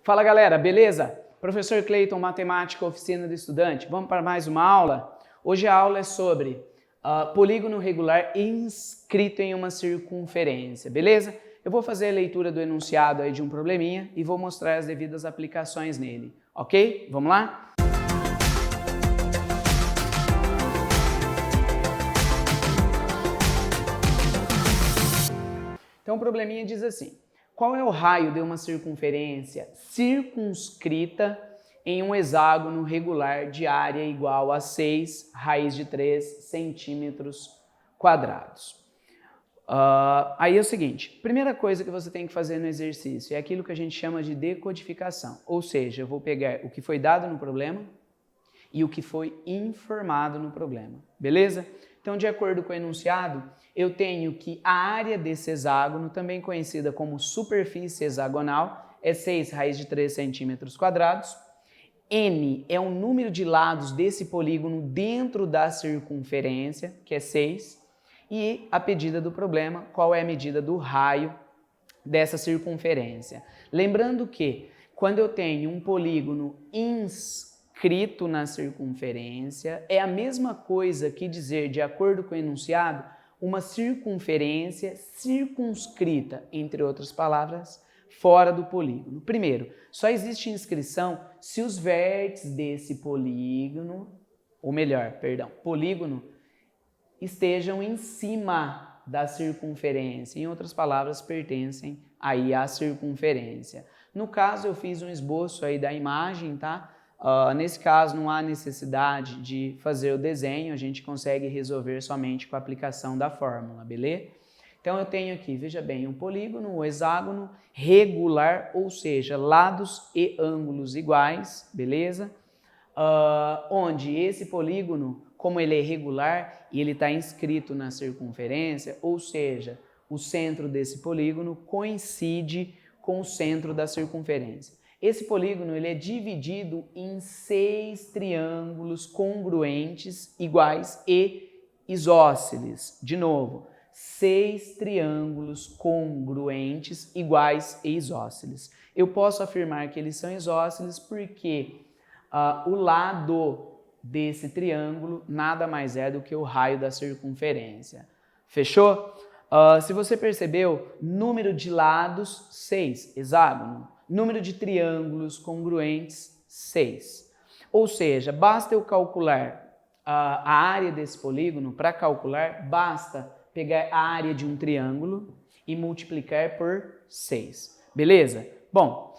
Fala galera, beleza? Professor Cleiton, Matemática, Oficina do Estudante. Vamos para mais uma aula? Hoje a aula é sobre polígono regular inscrito em uma circunferência, beleza? Eu vou fazer a leitura do enunciado aí de um probleminha e vou mostrar as devidas aplicações nele, ok? Vamos lá? Então o probleminha diz assim: qual é o raio de uma circunferência circunscrita em um hexágono regular de área igual a 6 raiz de 3 centímetros quadrados? Aí é o seguinte, primeira coisa que você tem que fazer no exercício é aquilo que a gente chama de decodificação, ou seja, eu vou pegar o que foi dado no problema e o que foi informado no problema, beleza? Então, de acordo com o enunciado, eu tenho que a área desse hexágono, também conhecida como superfície hexagonal, é 6 raiz de 3 centímetros quadrados. N é o número de lados desse polígono dentro da circunferência, que é 6. E a pedida do problema, qual é a medida do raio dessa circunferência. Lembrando que, quando eu tenho um polígono inscrito na circunferência, é a mesma coisa que dizer, de acordo com o enunciado, uma circunferência circunscrita, entre outras palavras, fora do polígono. Primeiro, só existe inscrição se os vértices desse polígono, ou melhor, perdão, polígono, estejam em cima da circunferência. Em outras palavras, pertencem aí à circunferência. No caso, eu fiz um esboço aí da imagem, tá? Nesse caso, não há necessidade de fazer o desenho, a gente consegue resolver somente com a aplicação da fórmula, beleza? Então, eu tenho aqui, veja bem, um polígono, um hexágono regular, ou seja, lados e ângulos iguais, beleza? Onde esse polígono, como ele é regular e ele está inscrito na circunferência, ou seja, o centro desse polígono coincide com o centro da circunferência. Esse polígono ele é dividido em 6 triângulos congruentes, iguais e isósceles. De novo, 6 triângulos congruentes, iguais e isósceles. Eu posso afirmar que eles são isósceles porque o lado desse triângulo nada mais é do que o raio da circunferência. Fechou? Se você percebeu, número de lados, 6, hexágono. Número de triângulos congruentes, 6. Ou seja, basta eu calcular a área desse polígono. Para calcular, basta pegar a área de um triângulo e multiplicar por 6. Beleza? Bom,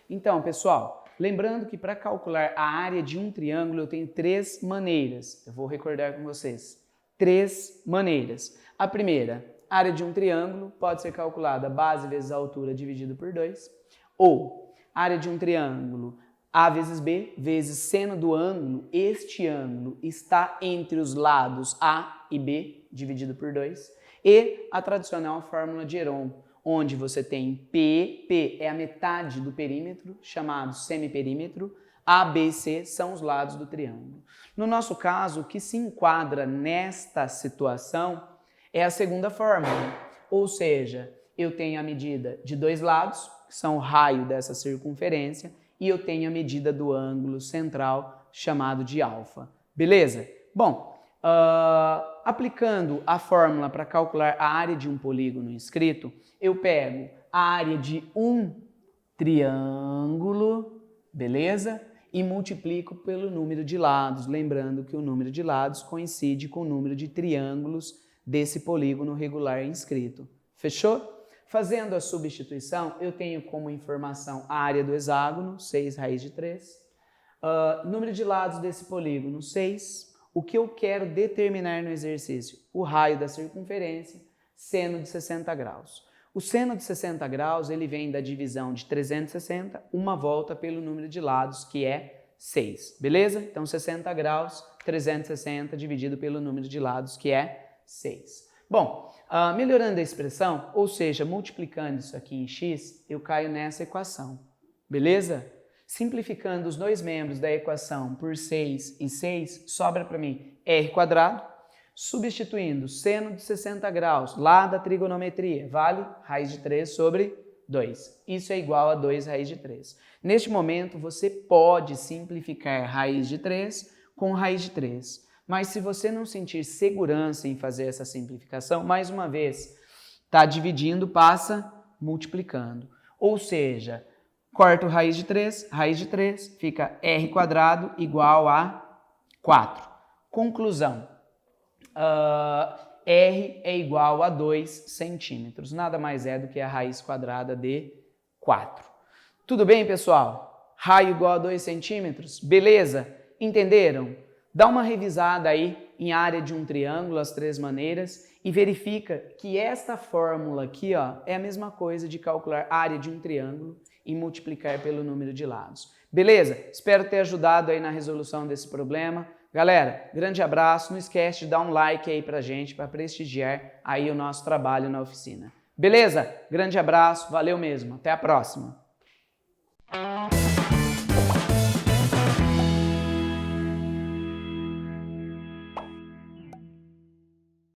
então, pessoal, lembrando que para calcular a área de um triângulo eu tenho 3 maneiras. Eu vou recordar com vocês. 3 maneiras. A primeira, a área de um triângulo pode ser calculada base vezes a altura dividido por 2. Ou, área de um triângulo, A vezes B vezes seno do ângulo. Este ângulo está entre os lados A e B, dividido por 2. E a tradicional fórmula de Heron, onde você tem P é a metade do perímetro, chamado semiperímetro, A, B e C são os lados do triângulo. No nosso caso, o que se enquadra nesta situação é a segunda fórmula, ou seja, eu tenho a medida de 2 lados, que são o raio dessa circunferência, e eu tenho a medida do ângulo central, chamado de alfa. Beleza? Bom, aplicando a fórmula para calcular a área de um polígono inscrito, eu pego a área de um triângulo, beleza? E multiplico pelo número de lados, lembrando que o número de lados coincide com o número de triângulos desse polígono regular inscrito. Fechou? Fazendo a substituição, eu tenho como informação a área do hexágono, 6 raiz de 3. Número de lados desse polígono, 6. O que eu quero determinar no exercício? O raio da circunferência, seno de 60 graus. O seno de 60 graus ele vem da divisão de 360, uma volta pelo número de lados, que é 6. Beleza? Então, 60 graus, 360 dividido pelo número de lados, que é 6. Bom, melhorando a expressão, ou seja, multiplicando isso aqui em x, eu caio nessa equação, beleza? Simplificando os dois membros da equação por 6 e 6, sobra para mim r², substituindo seno de 60 graus, lá da trigonometria, vale raiz de 3 sobre 2. Isso é igual a 2 raiz de 3. Neste momento, você pode simplificar raiz de 3 com raiz de 3. Mas se você não sentir segurança em fazer essa simplificação, mais uma vez, está dividindo, passa multiplicando. Ou seja, corto raiz de 3, fica r² igual a 4. Conclusão, r é igual a 2 centímetros. Nada mais é do que a raiz quadrada de 4. Tudo bem, pessoal? Raio igual a 2 centímetros? Beleza? Entenderam? Dá uma revisada aí em área de um triângulo, as 3 maneiras, e verifica que esta fórmula aqui, ó, é a mesma coisa de calcular a área de um triângulo e multiplicar pelo número de lados. Beleza? Espero ter ajudado aí na resolução desse problema. Galera, grande abraço. Não esquece de dar um like aí pra gente, para prestigiar aí o nosso trabalho na oficina. Beleza? Grande abraço. Valeu mesmo. Até a próxima.